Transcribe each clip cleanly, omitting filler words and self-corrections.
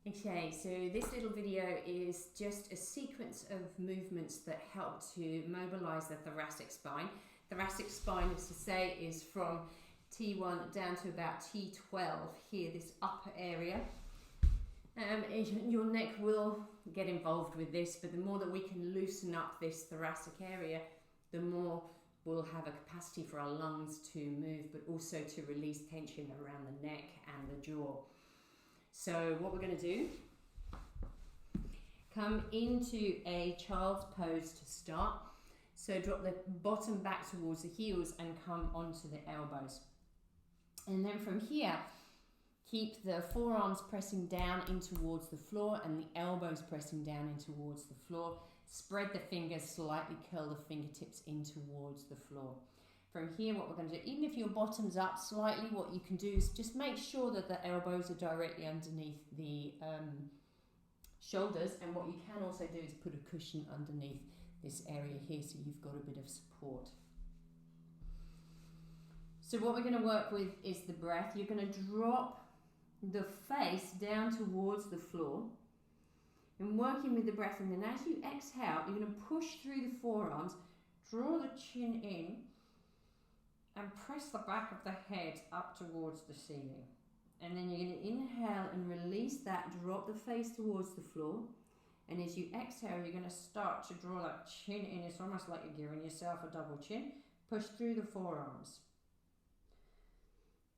Okay, so this little video is just a sequence of movements that help to mobilize the thoracic spine. Thoracic spine, as to say, is from T1 down to about T12 here, this upper area. Your neck will get involved with this, but the more that we can loosen up this thoracic area, the more we'll have a capacity for our lungs to move, but also to release tension around the neck and the jaw. So what we're going to do, come into a child's pose to start. So drop the bottom back towards the heels and come onto the elbows. And then from here, keep the forearms pressing down in towards the floor and the elbows pressing down in towards the floor. Spread the fingers, slightly curl the fingertips in towards the floor. From here, what we're going to do, even if your bottom's up slightly, what you can do is just make sure that the elbows are directly underneath the shoulders. And what you can also do is put a cushion underneath this area here so you've got a bit of support. So what we're going to work with is the breath. You're going to drop the face down towards the floor and working with the breath. And then as you exhale, you're going to push through the forearms, draw the chin in, and press the back of the head up towards the ceiling. And then you're going to inhale and release that, drop the face towards the floor. And as you exhale, you're going to start to draw that chin in. It's almost like you're giving yourself a double chin. Push through the forearms.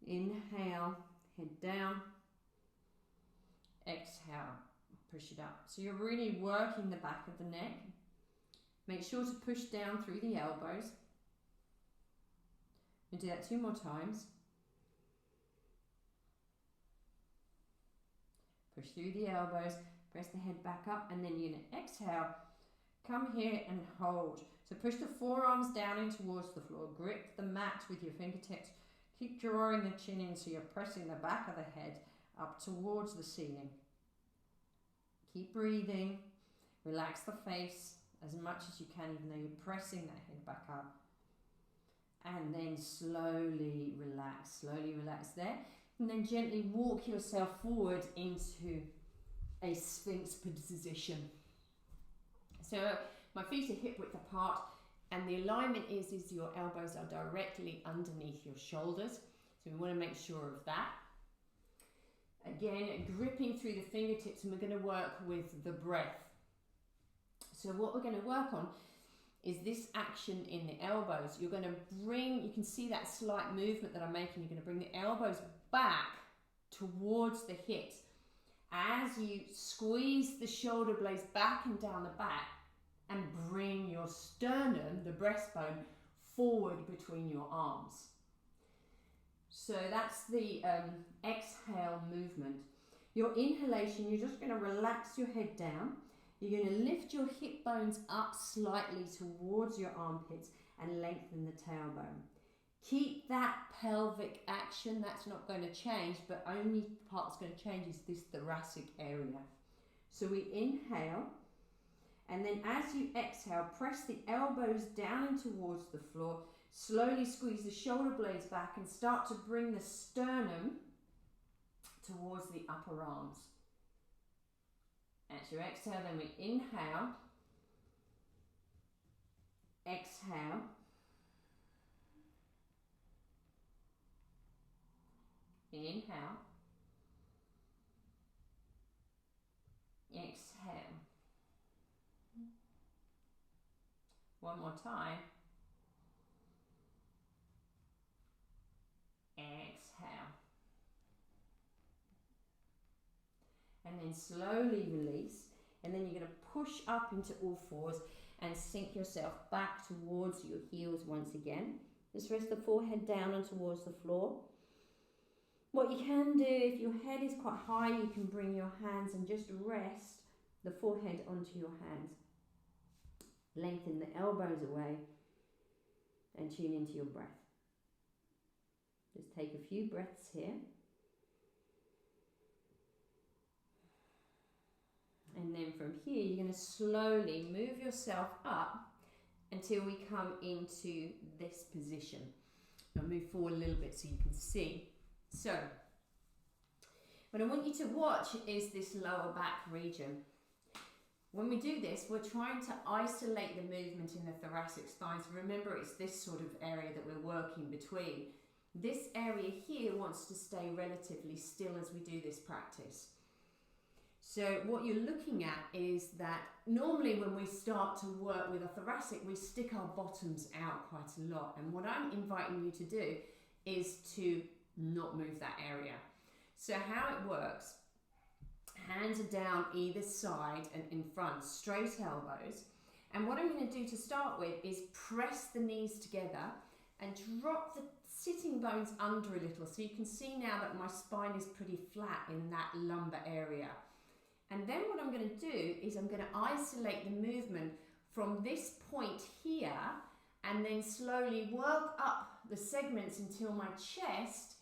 Inhale, head down. Exhale, push it up. So you're really working the back of the neck. Make sure to push down through the elbows. And do that 2 more times. Push through the elbows, press the head back up, and then you're going to exhale. Come here and hold. So push the forearms down in towards the floor. Grip the mat with your fingertips. Keep drawing the chin in so you're pressing the back of the head up towards the ceiling. Keep breathing. Relax the face as much as you can, even though you're pressing that head back up. And then slowly relax there. And then gently walk yourself forward into a Sphinx position. So my feet are hip width apart and the alignment is your elbows are directly underneath your shoulders. So we want to make sure of that. Again, gripping through the fingertips, and we're going to work with the breath. So what we're going to work on is this action in the elbows. You're going to bring, you can see that slight movement that I'm making, you're going to bring the elbows back towards the hips as you squeeze the shoulder blades back and down the back and bring your sternum, the breastbone, forward between your arms. So that's the exhale movement. Your inhalation, you're just going to relax your head down. You're going to lift your hip bones up slightly towards your armpits and lengthen the tailbone. Keep that pelvic action, that's not going to change, but only part that's going to change is this thoracic area. So we inhale, and then as you exhale, press the elbows down towards the floor, slowly squeeze the shoulder blades back and start to bring the sternum towards the upper arms. As you exhale, then we inhale, exhale, inhale, exhale. One more time. Exhale. And then slowly release, and then you're going to push up into all fours and sink yourself back towards your heels once again. Just rest the forehead down and towards the floor. What you can do, if your head is quite high, you can bring your hands and just rest the forehead onto your hands. Lengthen the elbows away and tune into your breath. Just take a few breaths here. And then from here, you're going to slowly move yourself up until we come into this position. I'll move forward a little bit so you can see. So What I want you to watch is this lower back region. When we do this, we're trying to isolate the movement in the thoracic spine. So remember, it's this sort of area that we're working between. This area here wants to stay relatively still as we do this practice. So what you're looking at is that normally when we start to work with a thoracic, we stick our bottoms out quite a lot. And what I'm inviting you to do is to not move that area. So how it works, hands are down either side and in front, straight elbows. And what I'm going to do to start with is press the knees together and drop the sitting bones under a little. So you can see now that my spine is pretty flat in that lumbar area. And then what I'm going to do is I'm going to isolate the movement from this point here and then slowly work up the segments until my chest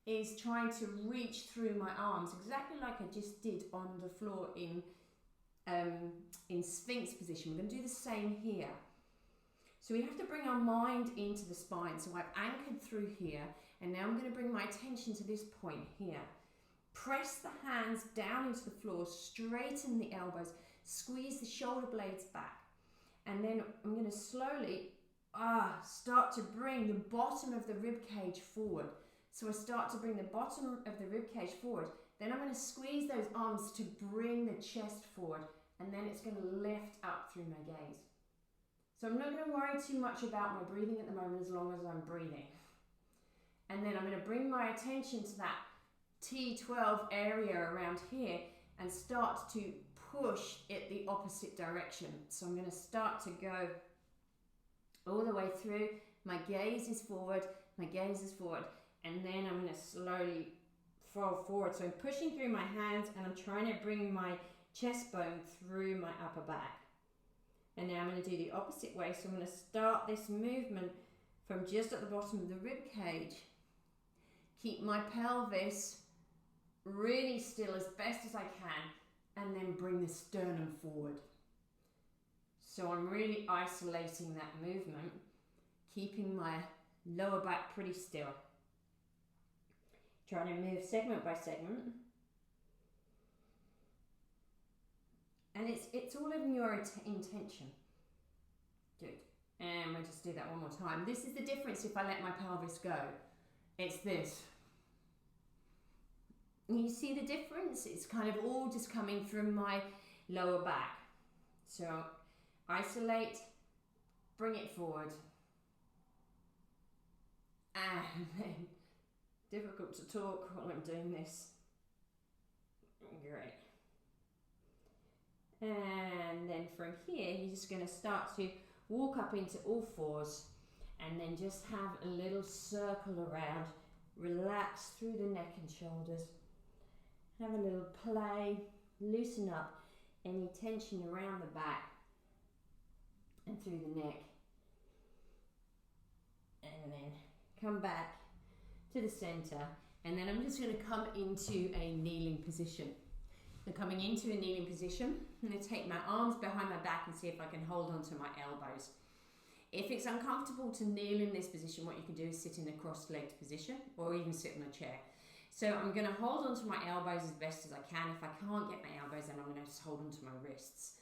is trying to reach through my arms, exactly like I just did on the floor in Sphinx position. We're going to do the same here. So we have to bring our mind into the spine. So I've anchored through here, and now I'm going to bring my attention to this point here. Press the hands down into the floor, straighten the elbows, squeeze the shoulder blades back. And then I'm going to slowly start to bring the bottom of the rib cage forward. So I start to bring the bottom of the rib cage forward. Then I'm going to squeeze those arms to bring the chest forward. And then it's going to lift up through my gaze. So I'm not going to worry too much about my breathing at the moment as long as I'm breathing. And then I'm going to bring my attention to that T12 area around here and start to push it the opposite direction. So I'm going to start to go all the way through. My gaze is forward, my gaze is forward. And then I'm going to slowly fall forward. So I'm pushing through my hands and I'm trying to bring my chest bone through my upper back. And now I'm going to do the opposite way. So I'm going to start this movement from just at the bottom of the rib cage. Keep my pelvis really still as best as I can. And then bring the sternum forward. So I'm really isolating that movement, keeping my lower back pretty still. Trying to move segment by segment. And it's all in your intention. Good. And we'll just do that one more time. This is the difference if I let my pelvis go. It's this. You see the difference? It's kind of all just coming from my lower back. So isolate, bring it forward. And then, difficult to talk while I'm doing this. Great. And then from here, you're just going to start to walk up into all fours and then just have a little circle around. Relax through the neck and shoulders. Have a little play. Loosen up any tension around the back and through the neck. And then come back to the center. And then I'm just going to come into a kneeling position. So coming into a kneeling position, I'm going to take my arms behind my back and see if I can hold onto my elbows. If it's uncomfortable to kneel in this position, what you can do is sit in a cross-legged position or even sit on a chair. So I'm going to hold onto my elbows as best as I can. If I can't get my elbows, then I'm going to just hold onto my wrists.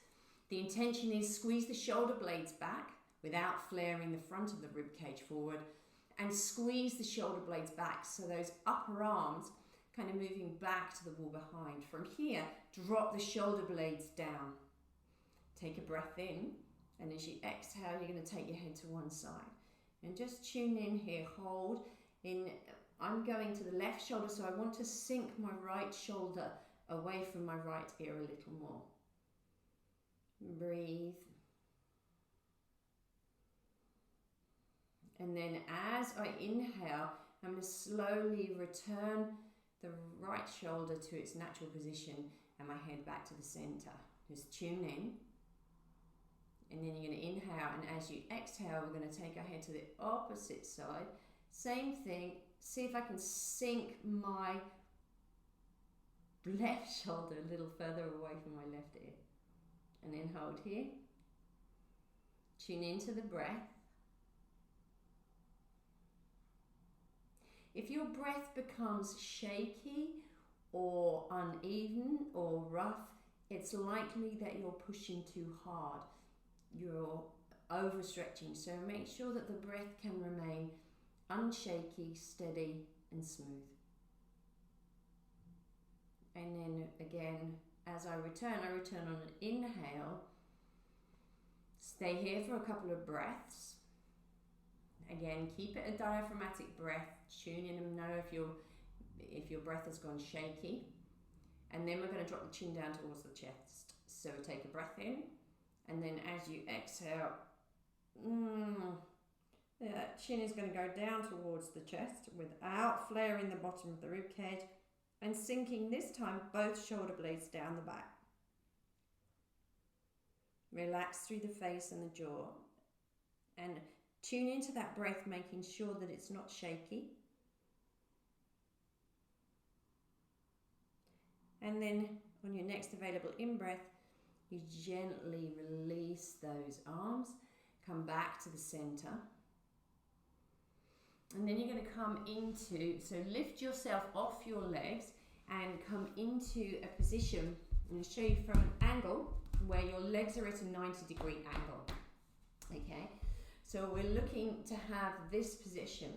The intention is squeeze the shoulder blades back without flaring the front of the rib cage forward, and squeeze the shoulder blades back so those upper arms kind of moving back to the wall behind. From here, drop the shoulder blades down. Take a breath in, and as you exhale, you're going to take your head to one side. And just tune in here, hold in. I'm going to the left shoulder, so I want to sink my right shoulder away from my right ear a little more. Breathe. And then as I inhale, I'm going to slowly return the right shoulder to its natural position and my head back to the center. Just tune in. And then you're going to inhale, and as you exhale, we're going to take our head to the opposite side. Same thing. See if I can sink my left shoulder a little further away from my left ear. And then hold here. Tune into the breath. If your breath becomes shaky or uneven or rough, it's likely that you're pushing too hard. You're overstretching. So make sure that the breath can remain unshaky, steady and smooth. And then again, as I return on an inhale. Stay here for a couple of breaths. Again, keep it a diaphragmatic breath. Tune in and know if your breath has gone shaky. And then we're going to drop the chin down towards the chest. So take a breath in, and then as you exhale, that chin is going to go down towards the chest without flaring the bottom of the rib cage, and sinking this time both shoulder blades down the back. Relax through the face and the jaw, and tune into that breath, making sure that it's not shaky. And then on your next available in-breath, you gently release those arms, come back to the center. And then you're going to come into, so lift yourself off your legs and come into a position. I'm going to show you from an angle where your legs are at a 90-degree angle. Okay, so we're looking to have this position,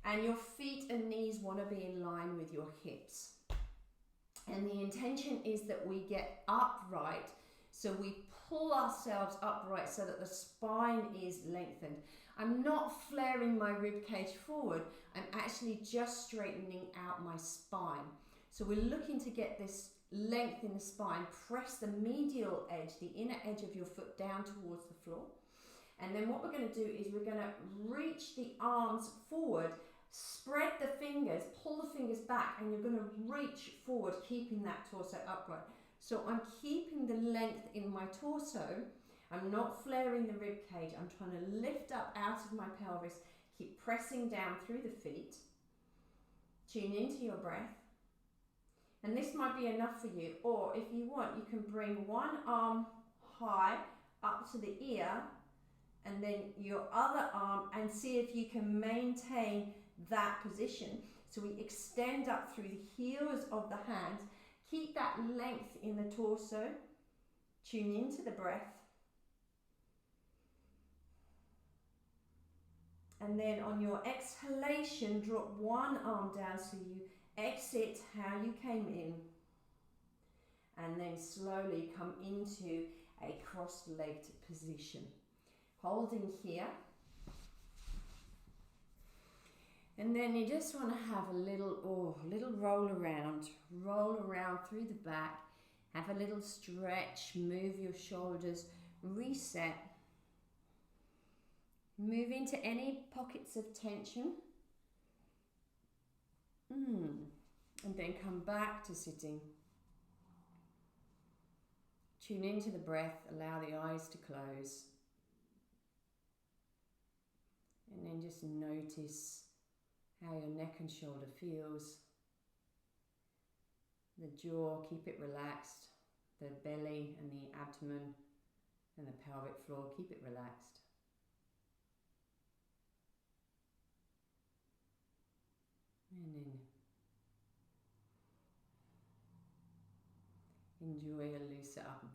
and your feet and knees want to be in line with your hips. And the intention is that we get upright, so we pull ourselves upright so that the spine is lengthened. I'm not flaring my rib cage forward, I'm actually just straightening out my spine. So we're looking to get this length in the spine. Press the medial edge, the inner edge of your foot down towards the floor. And then what we're going to do is we're going to reach the arms forward, spread the fingers, pull the fingers back, and you're going to reach forward, keeping that torso upright. So I'm keeping the length in my torso. I'm not flaring the rib cage. I'm trying to lift up out of my pelvis, keep pressing down through the feet. Tune into your breath. And this might be enough for you, or if you want, you can bring one arm high up to the ear, and then your other arm, and see if you can maintain that position. So we extend up through the heels of the hands, keep that length in the torso, tune into the breath. And then on your exhalation, drop one arm down so you exit how you came in, and then slowly come into a cross-legged position, holding here. And then you just want to have a little roll around through the back, have a little stretch, move your shoulders, reset, move into any pockets of tension. And then come back to sitting. Tune into the breath, allow the eyes to close. And then just notice how your neck and shoulder feels. The jaw, keep it relaxed. The belly and the abdomen and the pelvic floor, keep it relaxed. And then enjoy a looser upper